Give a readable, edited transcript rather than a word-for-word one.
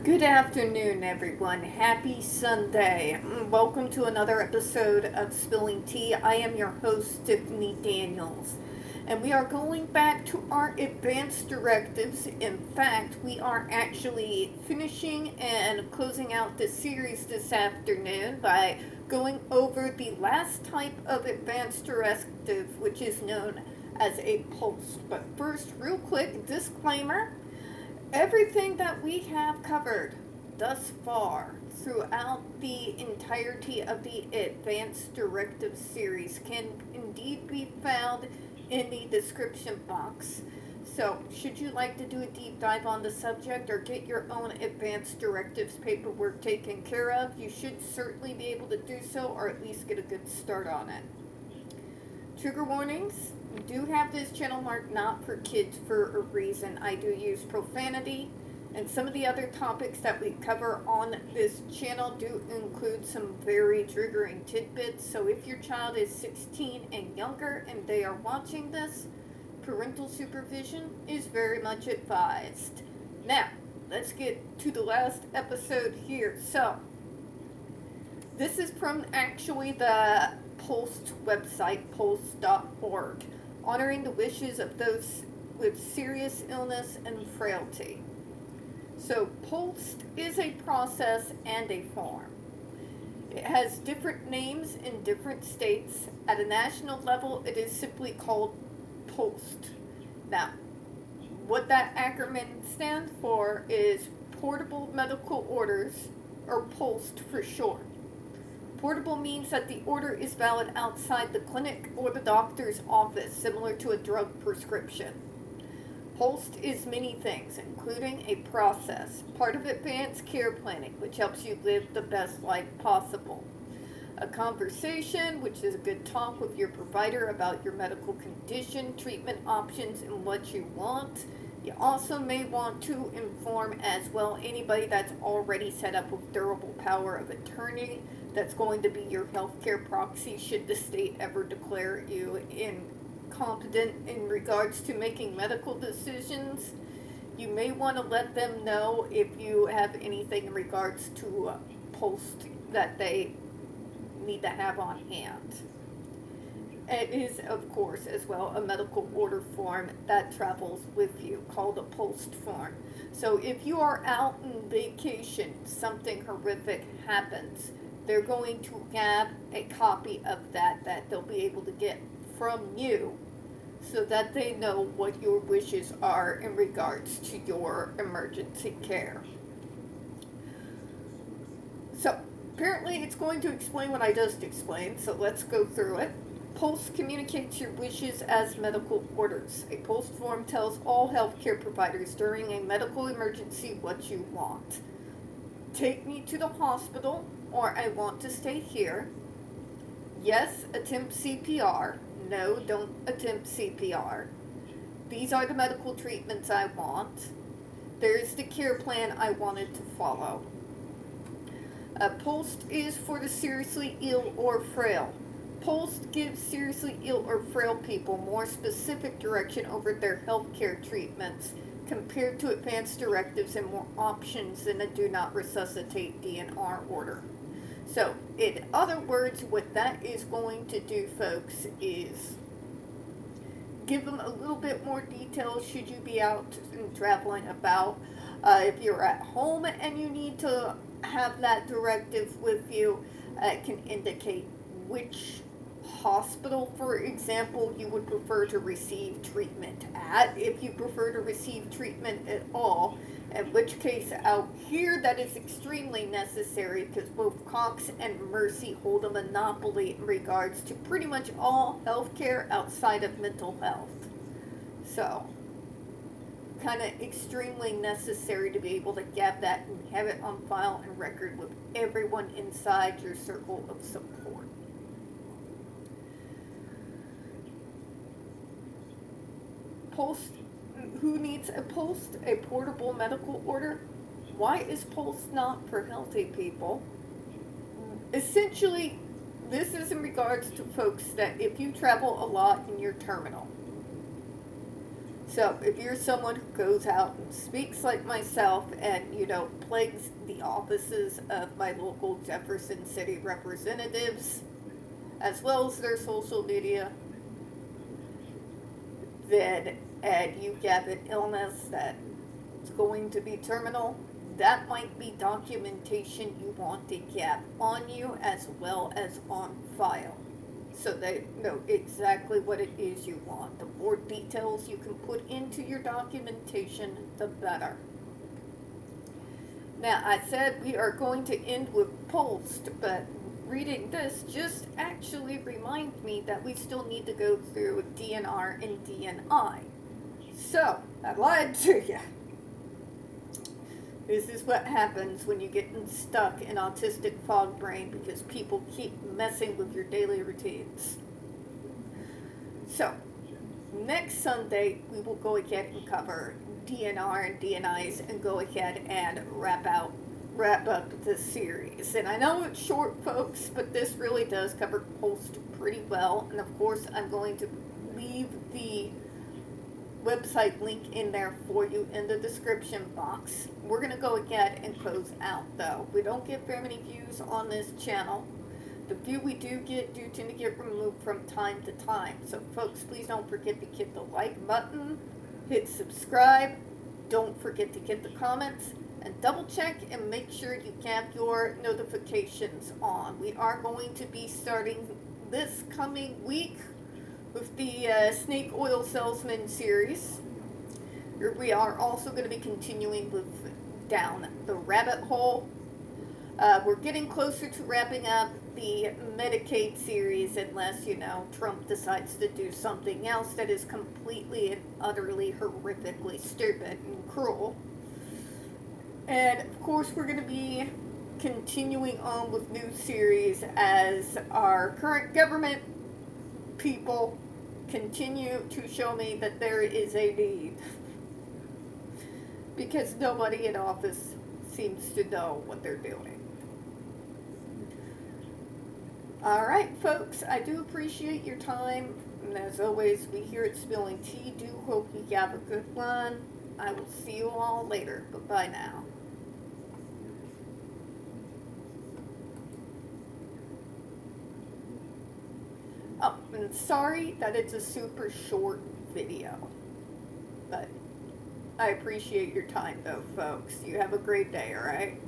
Good afternoon, everyone. Happy Sunday. Welcome to another episode of Spilling Tea. I am your host, Tiffany Daniels, and we are going back to our advanced directives. In fact, we are actually finishing and closing out the series this afternoon by going over the last type of advanced directive, which is known as a POLST. But first, real quick disclaimer. Everything that we have covered thus far throughout the entirety of the Advanced Directive series can indeed be found in the description box. So, should you like to do a deep dive on the subject or get your own Advanced Directives paperwork taken care of, you should certainly be able to do so or at least get a good start on it. Trigger warnings. We do have this channel marked not for kids for a reason. I do use profanity, and some of the other topics that we cover on this channel do include some very triggering tidbits. So if your child is 16 and younger and they are watching this, parental supervision is very much advised. Now, let's get to the last episode here. So, this is from actually the POLST website, polst.org, honoring the wishes of those with serious illness and frailty. So, POLST is a process and a form. It has different names in different states. At a national level, it is simply called POLST. Now, what that acronym stands for is Portable Medical Orders, or POLST for short. Portable means that the order is valid outside the clinic or the doctor's office, similar to a drug prescription. POLST is many things, including a process, part of advanced care planning, which helps you live the best life possible. A conversation, which is a good talk with your provider about your medical condition, treatment options, and what you want. You also may want to inform as well anybody that's already set up with durable power of attorney that's going to be your healthcare proxy should the state ever declare you incompetent in regards to making medical decisions. You may want to let them know if you have anything in regards to POLST that they need to have on hand. It is, of course, as well a medical order form that travels with you called a POLST form. So if you are out on vacation, something horrific happens, they're going to have a copy of that they'll be able to get from you so that they know what your wishes are in regards to your emergency care. So, apparently it's going to explain what I just explained, so let's go through it. POLST communicates your wishes as medical orders. A POLST form tells all healthcare providers during a medical emergency what you want. Take me to the hospital, or I want to stay here. Yes, attempt CPR. No, don't attempt CPR. These are the medical treatments I want. There's the care plan I wanted to follow. POLST is for the seriously ill or frail. POLST gives seriously ill or frail people more specific direction over their healthcare treatments compared to advanced directives and more options than a do not resuscitate DNR order. So, in other words, what that is going to do, folks, is give them a little bit more detail should you be out and traveling about. If you're at home and you need to have that directive with you, it can indicate which hospital, for example, you would prefer to receive treatment at, if you prefer to receive treatment at all, in which case out here that is extremely necessary because both Cox and Mercy hold a monopoly in regards to pretty much all healthcare outside of mental health. So, kind of extremely necessary to be able to get that and have it on file and record with everyone inside your circle of support. POLST, who needs a POLST? A portable medical order? Why is POLST not for healthy people? Essentially, this is in regards to folks that if you travel a lot and you're terminal. So if you're someone who goes out and speaks like myself and, plagues the offices of my local Jefferson City representatives, as well as their social media, then, and you get an illness that is going to be terminal, that might be documentation you want to get on you as well as on file. So they know exactly what it is you want. The more details you can put into your documentation, the better. Now, I said we are going to end with POLST, but reading this just actually reminds me that we still need to go through DNR and DNI. So, I lied to you. This is what happens when you get stuck in autistic fog brain because people keep messing with your daily routines. So, next Sunday we will go ahead and cover DNR and DNIs and go ahead and wrap up the series. And I know it's short, folks, but this really does cover POLST pretty well. And of course, I'm going to leave the website link in there for you in the description box. We're going to go ahead and close out, though. We don't get very many views on this channel. The few we do tend to get removed from time to time. So, folks, please don't forget to hit the like button, hit subscribe, don't forget to hit the comments, and double check and make sure you have your notifications on. We are going to be starting this coming week with the Snake Oil Salesman series. We are also going to be continuing with Down the Rabbit Hole. We're getting closer to wrapping up the Medicaid series unless, Trump decides to do something else that is completely and utterly horrifically stupid and cruel. And, of course, we're going to be continuing on with new series as our current government people continue to show me that there is a need. Because nobody in office seems to know what they're doing. Alright, folks, I do appreciate your time. And as always, we here at Spilling Tea do hope you have a good one. I will see you all later. Bye-bye now. Oh, and sorry that it's a super short video. But I appreciate your time, though, folks. You have a great day, alright?